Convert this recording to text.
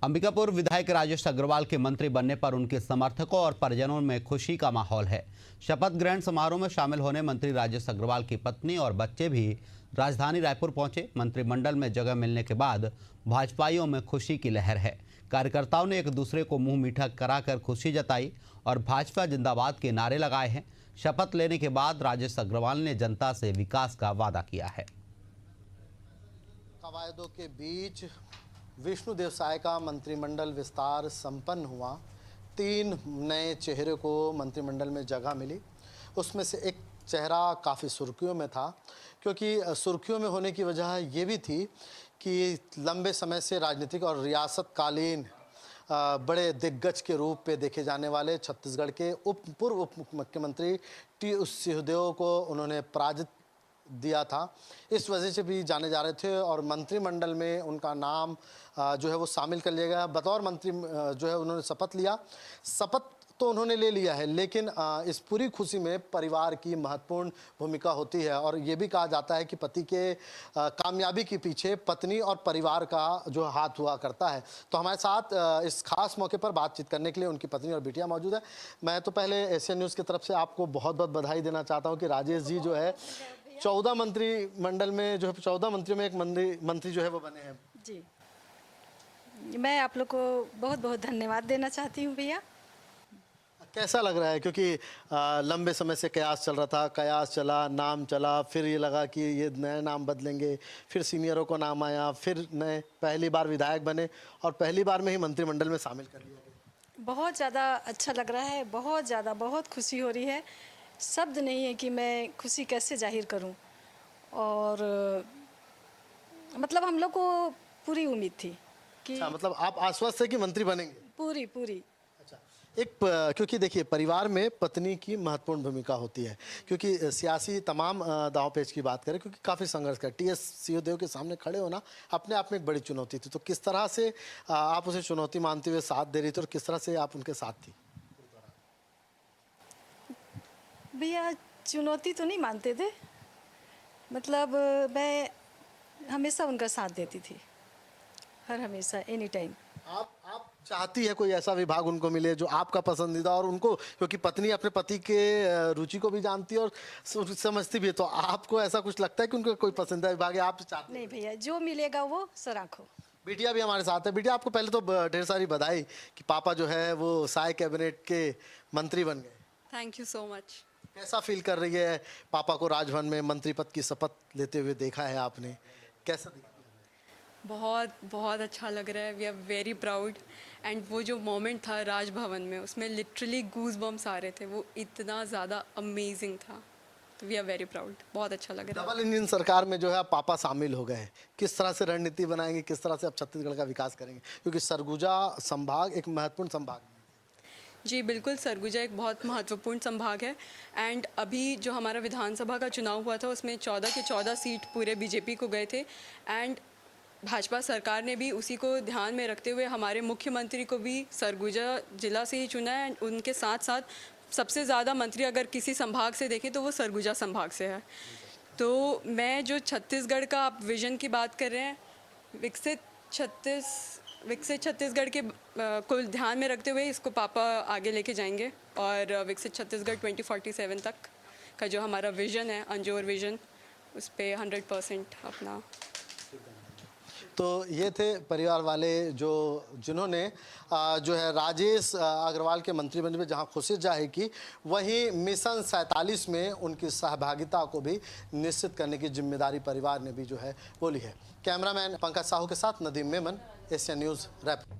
अंबिकापुर विधायक राजेश अग्रवाल के मंत्री बनने पर उनके समर्थकों और परिजनों में खुशी का माहौल है। शपथ ग्रहण समारोह में शामिल होने मंत्री राजेश अग्रवाल की पत्नी और बच्चे भी राजधानी रायपुर पहुंचे। मंत्रिमंडल में जगह मिलने के बाद भाजपाइयों में खुशी की लहर है। कार्यकर्ताओं ने एक दूसरे को मुंह मीठा कराकर खुशी जताई और भाजपा जिंदाबाद के नारे लगाए हैं। शपथ लेने के बाद राजेश अग्रवाल ने जनता से विकास का वादा किया है। कवायदों के बीच विष्णु देव साय का मंत्रिमंडल विस्तार संपन्न हुआ। 3 नए चेहरे को मंत्रिमंडल में जगह मिली। उसमें से एक चेहरा काफ़ी सुर्खियों में था, क्योंकि सुर्खियों में होने की वजह ये भी थी कि लंबे समय से राजनीतिक और रियासतकालीन बड़े दिग्गज के रूप में देखे जाने वाले छत्तीसगढ़ के पूर्व उप मुख्यमंत्री टी सिंहदेव को उन्होंने पराजित दिया था। इस वजह से भी जाने जा रहे थे और मंत्रिमंडल में उनका नाम जो है वो शामिल कर लिया गया। बतौर मंत्री जो है उन्होंने शपथ लिया। शपथ तो उन्होंने ले लिया है, लेकिन इस पूरी खुशी में परिवार की महत्वपूर्ण भूमिका होती है और ये भी कहा जाता है कि पति के कामयाबी के पीछे पत्नी और परिवार का जो हाथ हुआ करता है। तो हमारे साथ इस खास मौके पर बातचीत करने के लिए उनकी पत्नी और बिटिया मौजूद है। मैं तो पहले एशियन न्यूज़ की तरफ से आपको बहुत बहुत बधाई देना चाहता हूँ कि राजेश जी जो है 14 मंत्रिमंडल में जो है 14 मंत्रियों में एक मंत्री जो है वो बने हैं। जी, मैं आप लोग को बहुत बहुत धन्यवाद देना चाहती हूँ भैया। कैसा लग रहा है, क्योंकि लंबे समय से कयास चल रहा था, कयास चला, नाम चला, फिर ये लगा कि ये नए नाम बदलेंगे, फिर सीनियरों को नाम आया, फिर नए पहली बार विधायक बने और पहली बार में ही मंत्रिमंडल में शामिल कर लिया गया। बहुत ज़्यादा अच्छा लग रहा है, बहुत ज़्यादा, बहुत खुशी हो रही है। शब्द नहीं है कि मैं खुशी कैसे जाहिर करूं। और मतलब हम लोग को पूरी उम्मीद थी कि अच्छा, मतलब आप आश्वस्त है कि मंत्री बनेंगे? पूरी पूरी। अच्छा, क्योंकि देखिए परिवार में पत्नी की महत्वपूर्ण भूमिका होती है, क्योंकि सियासी तमाम दांव पेच की बात करें, क्योंकि काफ़ी संघर्ष कर टी सिंहदेव के सामने खड़े होना अपने आप में एक बड़ी चुनौती थी। तो किस तरह से आप उसे चुनौती मानते हुए साथ दे रही थी और किस तरह से आप उनके साथ थी? भैया चुनौती तो नहीं मानते थे, मतलब मैं हमेशा उनका साथ देती थी, हर हमेशा, एनी टाइम। आप चाहती है कोई ऐसा विभाग उनको मिले जो आपका पसंदीदा, और उनको क्योंकि पत्नी अपने पति के रुचि को भी जानती है और समझती भी है, तो आपको ऐसा कुछ लगता है कि उनका कोई पसंदीदा विभाग है आप चाहते? नहीं भैया, जो मिलेगा वो सराखो। बिटिया भी हमारे साथ है। बिटिया, आपको पहले तो ढेर सारी बधाई कि पापा जो है वो साय कैबिनेट के मंत्री बन गए। Thank you so much. कैसा फील कर रही है? पापा को राजभवन में मंत्री पद की शपथ लेते हुए देखा है आपने, कैसा दिखा? बहुत बहुत अच्छा लग रहा है। We are very proud. And वो जो मोमेंट था राजभवन में, उसमें लिटरली गूज बम्स आ रहे थे, वो इतना ज़्यादा अमेजिंग था। तो वी आर वेरी प्राउड, बहुत अच्छा लग रहा है। डबल इंजन सरकार में जो है पापा शामिल हो गए, किस तरह से रणनीति बनाएंगे, किस तरह से अब छत्तीसगढ़ का विकास करेंगे, क्योंकि सरगुजा संभाग एक महत्वपूर्ण संभाग है। जी बिल्कुल, सरगुजा एक बहुत महत्वपूर्ण संभाग है। एंड अभी जो हमारा विधानसभा का चुनाव हुआ था उसमें 14 के 14 सीट पूरे बीजेपी को गए थे। एंड भाजपा सरकार ने भी उसी को ध्यान में रखते हुए हमारे मुख्यमंत्री को भी सरगुजा जिला से ही चुना है। एंड उनके साथ साथ सबसे ज़्यादा मंत्री अगर किसी संभाग से देखें तो वो सरगुजा संभाग से है। तो मैं जो छत्तीसगढ़ का आप विज़न की बात कर रहे हैं, विकसित छत्तीसगढ़ के को ध्यान में रखते हुए इसको पापा आगे लेके जाएंगे और विकसित छत्तीसगढ़ 2047 तक का जो हमारा विज़न है, अंजोर विज़न, उस पर 100% अपना। तो ये थे परिवार वाले जिन्होंने जो है राजेश अग्रवाल के मंत्री बनने में जहां खुशी जाहिर की, वहीं मिशन 47 में उनकी सहभागिता को भी निश्चित करने की जिम्मेदारी परिवार ने भी जो है वो ली है। कैमरामैन पंकज साहू के साथ नदीम मेमन, एशियन न्यूज़, रायपुर।